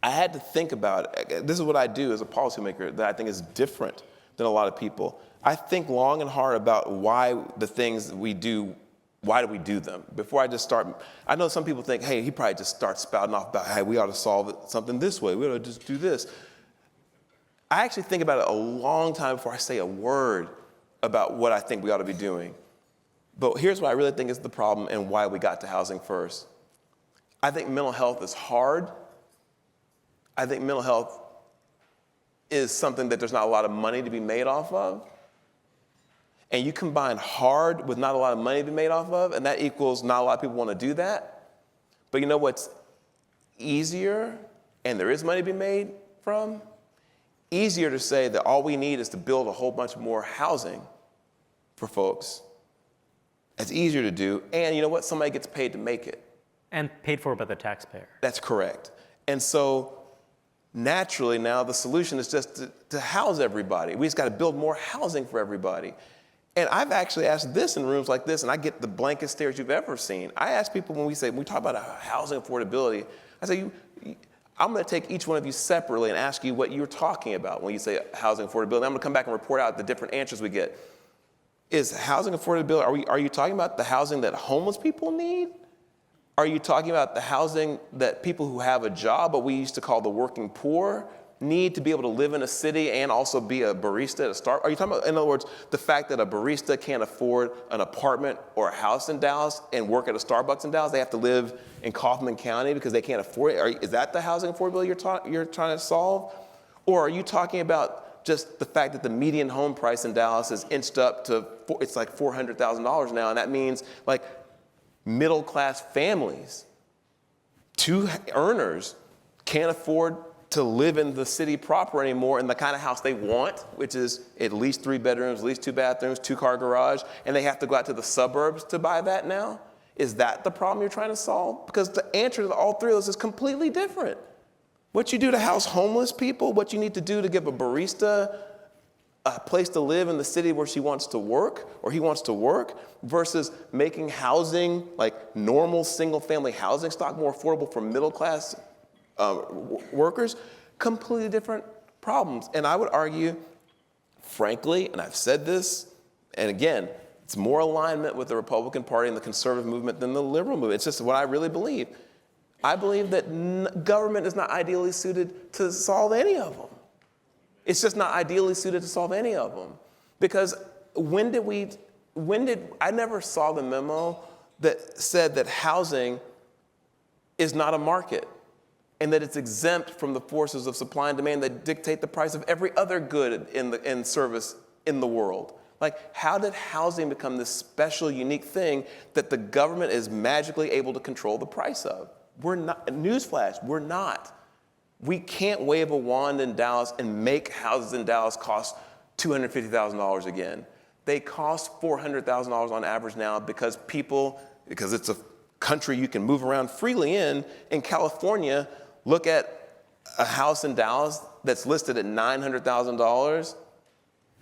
Speaker 3: I had to think about it. This is what I do as a policymaker that I think is different than a lot of people. I think long and hard about why the things we do, why do we do them? Before I just start, I know some people think, hey, he probably just starts spouting off about, hey, we ought to solve something this way. We ought to just do this. I actually think about it a long time before I say a word about what I think we ought to be doing. But here's what I really think is the problem and why we got to housing first. I think mental health is hard. I think mental health is something that there's not a lot of money to be made off of. And you combine hard with not a lot of money to be made off of, and that equals not a lot of people want to do that. But you know what's easier, and there is money to be made from? Easier to say that all we need is to build a whole bunch more housing for folks. It's easier to do. And you know what? Somebody gets paid to make it.
Speaker 2: And paid for by the taxpayer.
Speaker 3: That's correct. And so naturally now the solution is just to house everybody. We just got to build more housing for everybody. And I've actually asked this in rooms like this, and I get the blankest stares you've ever seen. I ask people when we talk about housing affordability, I say, I'm going to take each one of you separately and ask you what you're talking about when you say housing affordability. I'm going to come back and report out the different answers we get. Is housing affordability, are you talking about the housing that homeless people need? Are you talking about the housing that people who have a job, but we used to call the working poor, need to be able to live in a city and also be a barista at a Starbucks? Are you talking about, in other words, the fact that a barista can't afford an apartment or a house in Dallas and work at a Starbucks in Dallas? They have to live in Kaufman County because they can't afford it. Is that the housing affordability you're trying to solve? Or are you talking about just the fact that the median home price in Dallas is inched up to, it's like $400,000 now, and that means like middle-class families, two earners, can't afford to live in the city proper anymore in the kind of house they want, which is at least 3 bedrooms, at least 2 bathrooms, 2-car garage, and they have to go out to the suburbs to buy that now? Is that the problem you're trying to solve? Because the answer to all three of those is completely different. What you do to house homeless people, what you need to do to give a barista a place to live in the city where she wants to work or he wants to work, versus making housing, like normal single-family housing stock, more affordable for middle-class workers, completely different problems. And I would argue, frankly, and I've said this, and again, it's more alignment with the Republican Party and the conservative movement than the liberal movement. It's just what I really believe. I believe that government is not ideally suited to solve any of them. It's just not ideally suited to solve any of them. Because I never saw the memo that said that housing is not a market and that it's exempt from the forces of supply and demand that dictate the price of every other good in service in the world. Like, how did housing become this special, unique thing that the government is magically able to control the price of? We're not. Newsflash, we're not. We can't wave a wand in Dallas and make houses in Dallas cost $250,000 again. They cost $400,000 on average now because it's a country you can move around freely in. In California, look at a house in Dallas that's listed at $900,000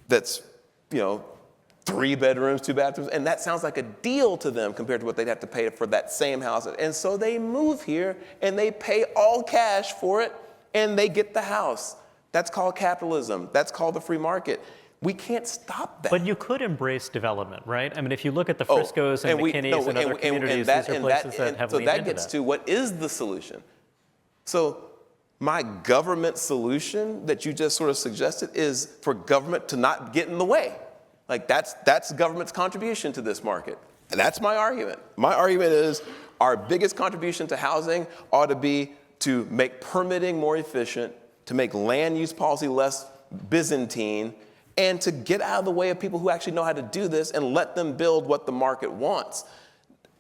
Speaker 3: that's, 3 bedrooms, 2 bathrooms, and that sounds like a deal to them compared to what they'd have to pay for that same house. And so they move here and they pay all cash for it and they get the house. That's called capitalism. That's called the free market. We can't stop that.
Speaker 2: But you could embrace development, right? I mean, if you look at the Friscos and McKinneys and other communities, these are places that have leaned into that. So that gets to what is the solution.
Speaker 3: So my government solution that you just sort of suggested is for government to not get in the way. Like that's government's contribution to this market. And that's my argument. My argument is our biggest contribution to housing ought to be to make permitting more efficient, to make land use policy less Byzantine, and to get out of the way of people who actually know how to do this and let them build what the market wants.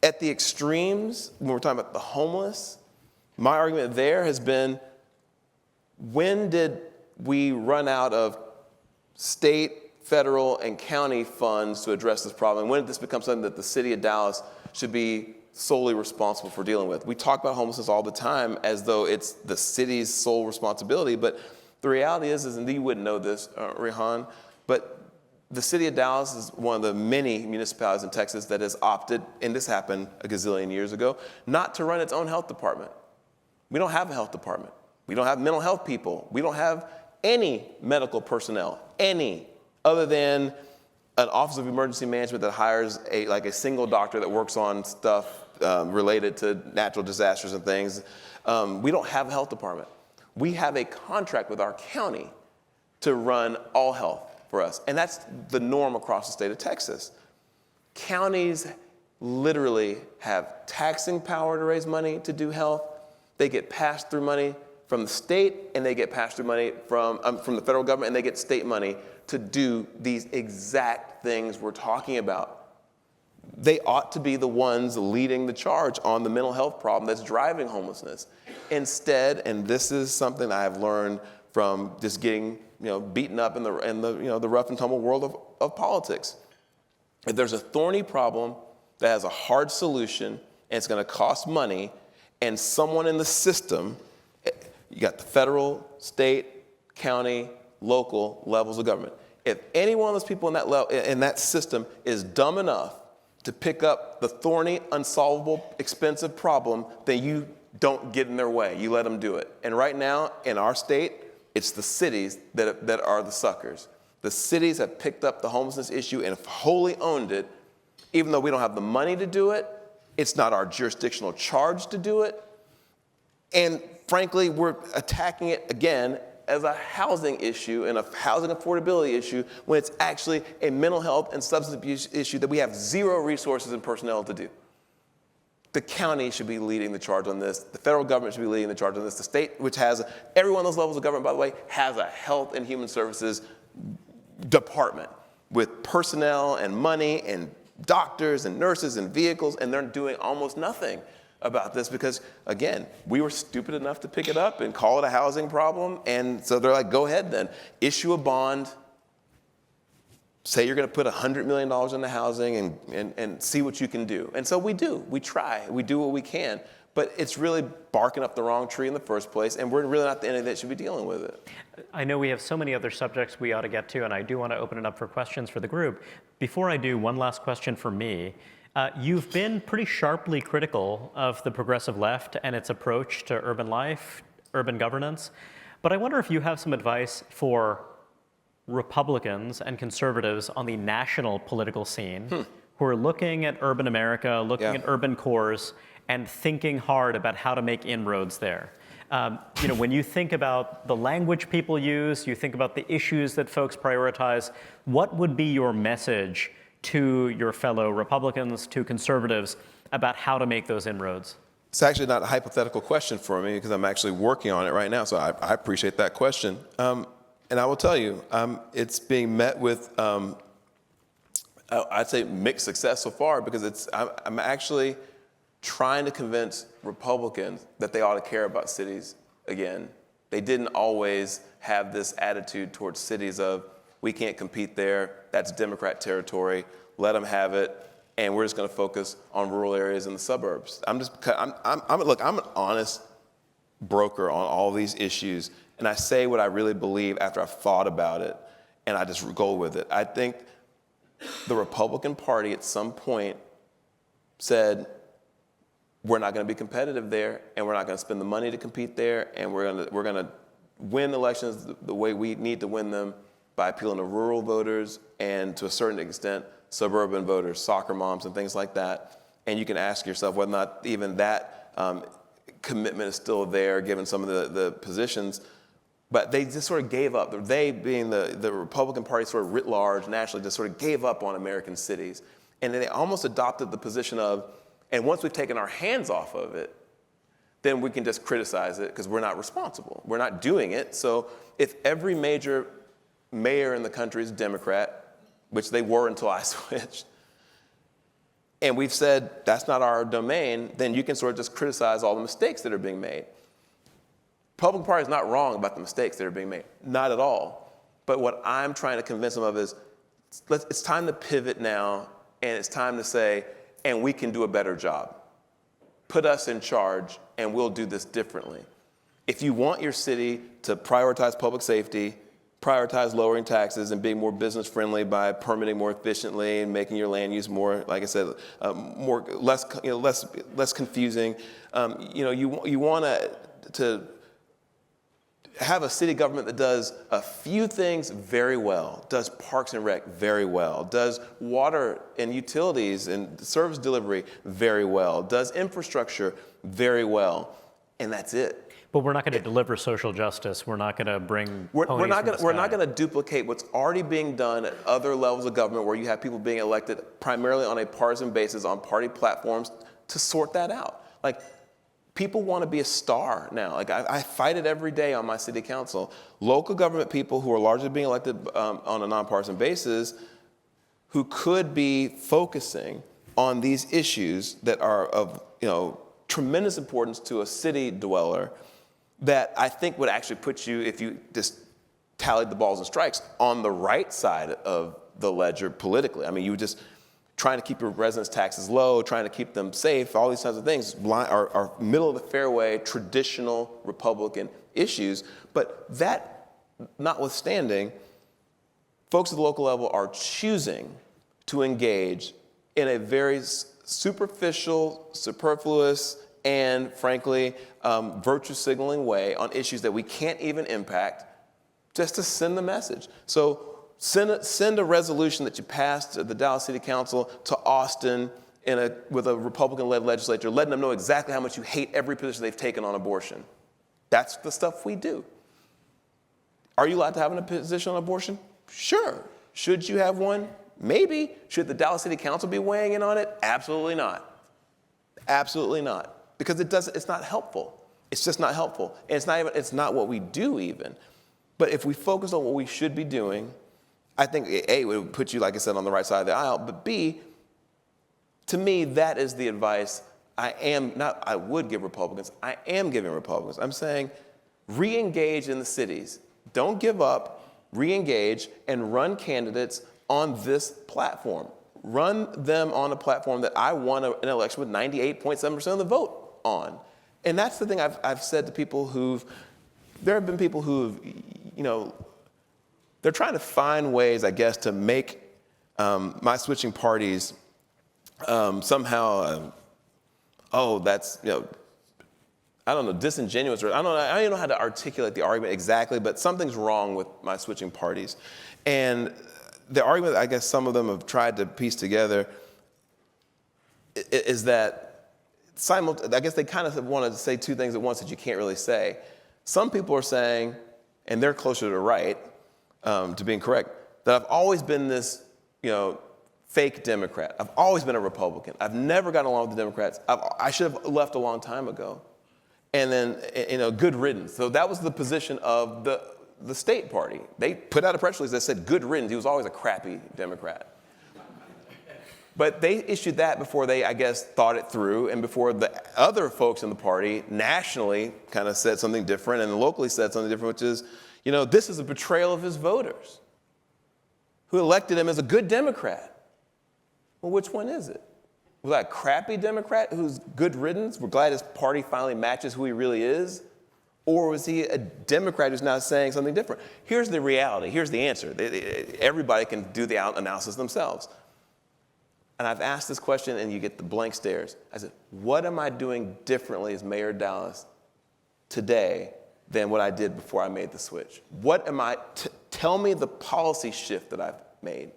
Speaker 3: At the extremes, when we're talking about the homeless, my argument there has been, when did we run out of state, federal, and county funds to address this problem? When did this become something that the city of Dallas should be solely responsible for dealing with? We talk about homelessness all the time as though it's the city's sole responsibility, but the reality is and you wouldn't know this, Rehan, but the city of Dallas is one of the many municipalities in Texas that has opted, and this happened a gazillion years ago, not to run its own health department. We don't have a health department. We don't have mental health people. We don't have any medical personnel, any, other than an Office of Emergency Management that hires a single doctor that works on stuff related to natural disasters and things. We don't have a health department. We have a contract with our county to run all health for us, and that's the norm across the state of Texas. Counties literally have taxing power to raise money to do health. They get pass-through money from the state, and they get pass-through money from the federal government, and they get state money to do these exact things we're talking about. They ought to be the ones leading the charge on the mental health problem that's driving homelessness. Instead, and this is something I've learned from just getting beaten up in the rough and tumble world of politics. If there's a thorny problem that has a hard solution, and it's going to cost money, and someone in the system, you got the federal, state, county, local levels of government. If any one of those people in that system is dumb enough to pick up the thorny, unsolvable, expensive problem, then you don't get in their way. You let them do it. And right now, in our state, it's the cities that are the suckers. The cities have picked up the homelessness issue and have wholly owned it, even though we don't have the money to do it. It's not our jurisdictional charge to do it. And frankly, we're attacking it again as a housing issue and a housing affordability issue when it's actually a mental health and substance abuse issue that we have zero resources and personnel to do. The county should be leading the charge on this. The federal government should be leading the charge on this. The state, which has every one of those levels of government, by the way, has a health and human services department with personnel and money and doctors and nurses and vehicles, and they're doing almost nothing about this because, again, we were stupid enough to pick it up and call it a housing problem. And so they're like, go ahead then, issue a bond, say you're going to put $100 million into housing and see what you can do. And so we do. We try. We do what we can. But it's really barking up the wrong tree in the first place, and we're really not the entity that should be dealing with it.
Speaker 2: I know we have so many other subjects we ought to get to, and I do want to open it up for questions for the group. Before I do, one last question for me. You've been pretty sharply critical of the progressive left and its approach to urban life, urban governance. But I wonder if you have some advice for Republicans and conservatives on the national political scene who are looking at urban America, looking at urban cores, and thinking hard about how to make inroads there. When you think about the language people use, you think about the issues that folks prioritize, what would be your message to your fellow Republicans, to conservatives, about how to make those inroads?
Speaker 3: It's actually not a hypothetical question for me because I'm actually working on it right now, so I appreciate that question. And I will tell you, it's being met with, I'd say, mixed success so far because I'm actually trying to convince Republicans that they ought to care about cities again. They didn't always have this attitude towards cities of, we can't compete there, that's Democrat territory, let them have it, and we're just going to focus on rural areas in the suburbs. Look, I'm an honest broker on all these issues, and I say what I really believe after I've thought about it, and I just go with it. I think the Republican Party at some point said, we're not going to be competitive there, and we're not going to spend the money to compete there, and we're going to win elections the way we need to win them by appealing to rural voters and, to a certain extent, suburban voters, soccer moms and things like that. And you can ask yourself whether or not even that commitment is still there, given some of the positions. But they just sort of gave up. They, being the Republican Party sort of writ large nationally, just sort of gave up on American cities. And they almost adopted the position of, and once we've taken our hands off of it, then we can just criticize it because we're not responsible. We're not doing it. So if every major mayor in the country is Democrat, which they were until I switched, and we've said that's not our domain, then you can sort of just criticize all the mistakes that are being made. Republican Party is not wrong about the mistakes that are being made, not at all. But what I'm trying to convince them of is it's time to pivot now, and it's time to say, and we can do a better job. Put us in charge, and we'll do this differently. If you want your city to prioritize public safety, prioritize lowering taxes and being more business friendly by permitting more efficiently and making your land use more, like I said, less confusing. You want to have a city government that does a few things very well, does parks and rec very well, does water and utilities and service delivery very well, does infrastructure very well, and that's it.
Speaker 2: But we're not going to deliver social justice. We're not going to bring
Speaker 3: We're not going to duplicate what's already being done at other levels of government where you have people being elected primarily on a partisan basis on party platforms to sort that out. Like, people want to be a star now. Like, I fight it every day on my city council. Local government people who are largely being elected on a nonpartisan basis who could be focusing on these issues that are of tremendous importance to a city dweller that I think would actually put you, if you just tallied the balls and strikes, on the right side of the ledger politically. I mean, trying to keep your residents' taxes low, trying to keep them safe, all these kinds of things are middle of the fairway, traditional Republican issues. But that notwithstanding, folks at the local level are choosing to engage in a very superficial, superfluous, and frankly, virtue signaling way on issues that we can't even impact, just to send the message. So send a resolution that you passed at the Dallas City Council to Austin with a Republican-led legislature, letting them know exactly how much you hate every position they've taken on abortion. That's the stuff we do. Are you allowed to have a position on abortion? Sure. Should you have one? Maybe. Should the Dallas City Council be weighing in on it? Absolutely not. Absolutely not. Because it's not helpful. It's just not helpful. And it's not what we do even. But if we focus on what we should be doing, I think, A, it would put you, like I said, on the right side of the aisle, but B, to me, that is the advice I would give Republicans. I am giving Republicans. I'm saying re-engage in the cities. Don't give up, re-engage, and run candidates on this platform. Run them on a platform that I won an election with 98.7% of the vote on. And that's the thing I've said to people there have been people who've, they're trying to find ways, I guess, to make my switching parties somehow, that's, I don't know, disingenuous, or I don't even know how to articulate the argument exactly, but something's wrong with my switching parties. And the argument I guess some of them have tried to piece together is that I guess they kind of wanted to say two things at once that you can't really say. Some people are saying, and they're closer to the right, to being correct, that I've always been this, fake Democrat. I've always been a Republican. I've never gotten along with the Democrats. I should have left a long time ago. And then, good riddance. So that was the position of the state party. They put out a press release that said good riddance. He was always a crappy Democrat. But they issued that before they, I guess, thought it through, and before the other folks in the party nationally kind of said something different and locally said something different, which is, this is a betrayal of his voters who elected him as a good Democrat. Well, which one is it? Was that a crappy Democrat who's good riddance? We're glad his party finally matches who he really is? Or was he a Democrat who's now saying something different? Here's the reality. Here's the answer. Everybody can do the analysis themselves. And I've asked this question, and you get the blank stares. I said, what am I doing differently as mayor of Dallas today than what I did before I made the switch? Tell me the policy shift that I've made.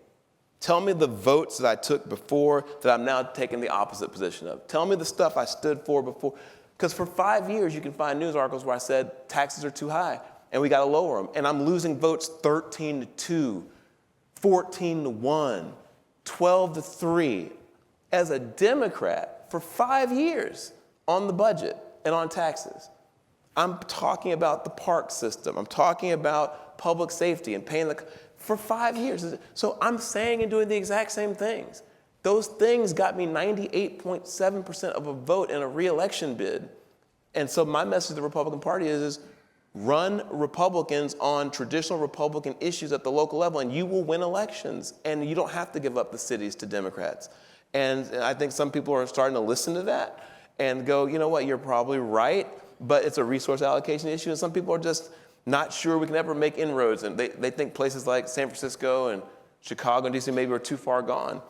Speaker 3: Tell me the votes that I took before that I'm now taking the opposite position of. Tell me the stuff I stood for before. Because for 5 years, you can find news articles where I said taxes are too high, and we got to lower them. And I'm losing votes 13-2, 14-1, 12-3 as a Democrat for 5 years on the budget and on taxes. I'm talking about the park system. I'm talking about public safety and paying for 5 years. So I'm saying and doing the exact same things. Those things got me 98.7% of a vote in a re-election bid. And so my message to the Republican Party is run Republicans on traditional Republican issues at the local level, and you will win elections. And you don't have to give up the cities to Democrats. And I think some people are starting to listen to that and go, you know what, you're probably right, but it's a resource allocation issue. And some people are just not sure we can ever make inroads. And they think places like San Francisco and Chicago and DC maybe are too far gone.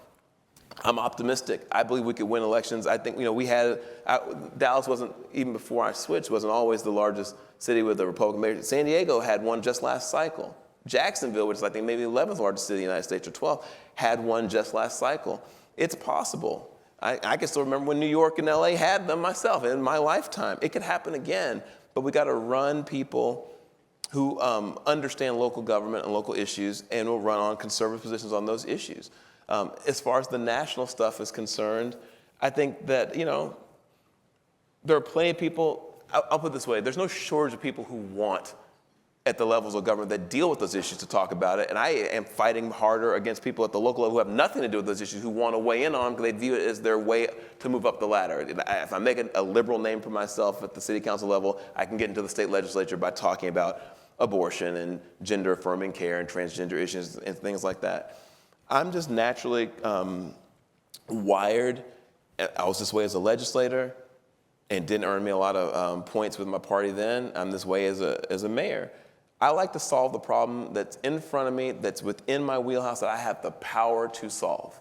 Speaker 3: I'm optimistic. I believe we could win elections. I think, Dallas wasn't, even before I switched, wasn't always the largest city with a Republican mayor. San Diego had one just last cycle. Jacksonville, which is I think maybe the 11th largest city in the United States, or 12th, had one just last cycle. It's possible. I can still remember when New York and LA had them myself in my lifetime. It could happen again, but we got to run people who understand local government and local issues and will run on conservative positions on those issues. As far as the national stuff is concerned, I think that, there are plenty of people, I'll put it this way, there's no shortage of people who want at the levels of government that deal with those issues to talk about it. And I am fighting harder against people at the local level who have nothing to do with those issues, who want to weigh in on them because they view it as their way to move up the ladder. If I make a liberal name for myself at the city council level, I can get into the state legislature by talking about abortion and gender affirming care and transgender issues and things like that. I'm just naturally wired. I was this way as a legislator and didn't earn me a lot of points with my party then. I'm this way as a mayor. I like to solve the problem that's in front of me, that's within my wheelhouse, that I have the power to solve.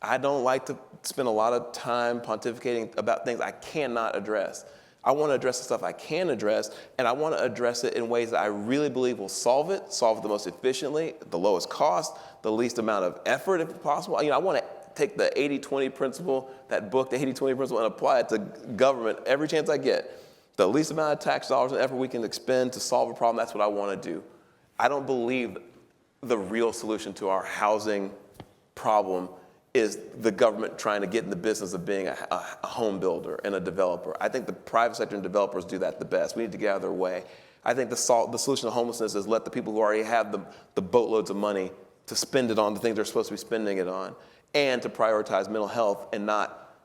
Speaker 3: I don't like to spend a lot of time pontificating about things I cannot address. I want to address the stuff I can address, and I want to address it in ways that I really believe will solve it the most efficiently, the lowest cost, the least amount of effort if possible. I want to take the 80-20 principle, that book, the 80-20 principle, and apply it to government every chance I get. The least amount of tax dollars and effort we can expend to solve a problem, that's what I want to do. I don't believe the real solution to our housing problem is the government trying to get in the business of being a home builder and a developer. I think the private sector and developers do that the best. We need to get out of their way. I think the solution to homelessness is let the people who already have the boatloads of money to spend it on the things they're supposed to be spending it on, and to prioritize mental health and not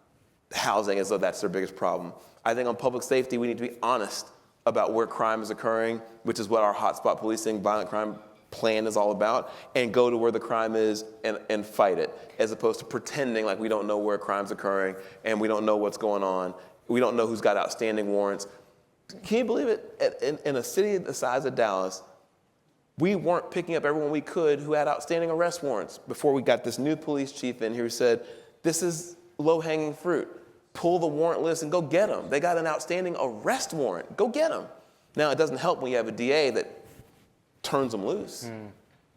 Speaker 3: housing as though that's their biggest problem. I think on public safety, we need to be honest about where crime is occurring, which is what our hotspot policing, violent crime plan is all about, and go to where the crime is and fight it, as opposed to pretending like we don't know where crime's occurring and we don't know what's going on. We don't know who's got outstanding warrants. Can you believe it? In a city the size of Dallas, we weren't picking up everyone we could who had outstanding arrest warrants before we got this new police chief in here who said, this is low-hanging fruit. Pull the warrant list and go get them. They got an outstanding arrest warrant. Go get them. Now, it doesn't help when you have a DA that turns them loose.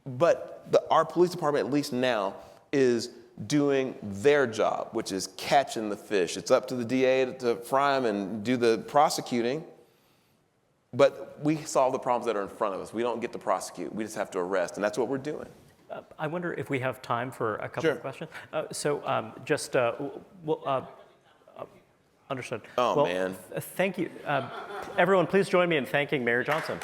Speaker 3: But our police department, at least now, is doing their job, which is catching the fish. It's up to the DA to fry them and do the prosecuting. But we solve the problems that are in front of us. We don't get to prosecute. We just have to arrest, and that's what we're doing.
Speaker 2: I wonder if we have time for a couple of questions. Understood.
Speaker 3: Oh, man.
Speaker 2: Thank you. Everyone, please join me in thanking Mayor Johnson.